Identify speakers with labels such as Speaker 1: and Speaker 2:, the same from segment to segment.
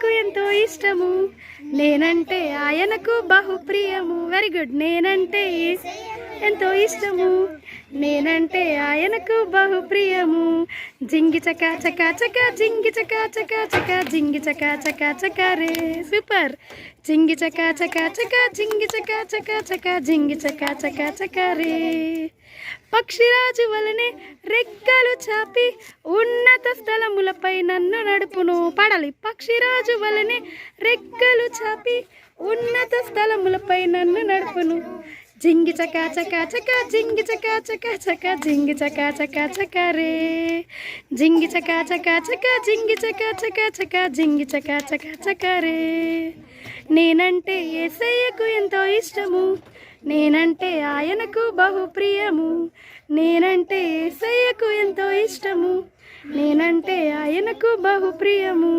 Speaker 1: యేసయ్యకు ఎంతో ఇష్టము, నేనంటే ఆయనకు బహుప్రియము. Very good. నేనంటే ఎంతో ఇష్టము, నేనంటే ఆయనకు బహుప్రియము. జింగి చకా చకా చకా జింగి చకా చకా చకా జింగి చకా చకా చకా రే. సూపర్. జింగి చకా చకా చకా జింగి చకా చకా చకా జింగి చకా చకా చకా రే. పక్షిరాజు వలనే రెక్కలు చాపి ఉన్నత స్థలములపై నన్ను నడుపును. పాడాలి. పక్షిరాజు వలనే రెక్కలు చాపి ఉన్నత స్థలములపై నన్ను నడుపును. జింగి చకా చకా చకా జింగి చకా చకా చకా జింగి చకా చకా చకా రే. జింగి చకా చకా చకా జింగి చకా చకా చకా జింగి చకా చకా చకా రే. నేనంటే యేసయ్యకు ఎంతో ఇష్టము, నేనంటే ఆయనకు బహుప్రియము. నేనంటే యేసయ్యకు ఎంతో ఇష్టము, నేనంటే ఆయనకు బహుప్రియము.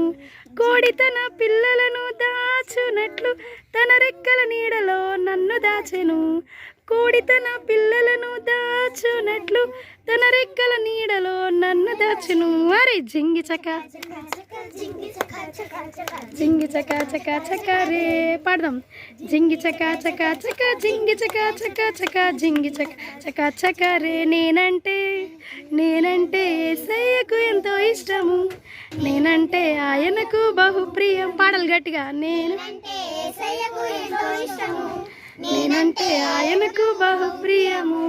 Speaker 1: కోడి తన పిల్లలను దాచునట్లు తన రెక్కల నీడలో నన్ను దాచెను. కోడి తన పిల్లలను దాచునట్లు తన రెక్కల నీడలో నన్ను దాచెను. అరే జింగి చకా జింగి చకా చకా చకా రే. పాడదాం. జింగి చకా చకా చకా జింగి చకా చకా చకా జింగి చకా చకా చకా రే. నేనంటే యేసయ్యకు ఎంతో ఇష్టము, నేనంటే ఆయనకు బహుప్రియం. పాడలు గట్టిగా. నేనంటే ఆయనకు బహుప్రియము.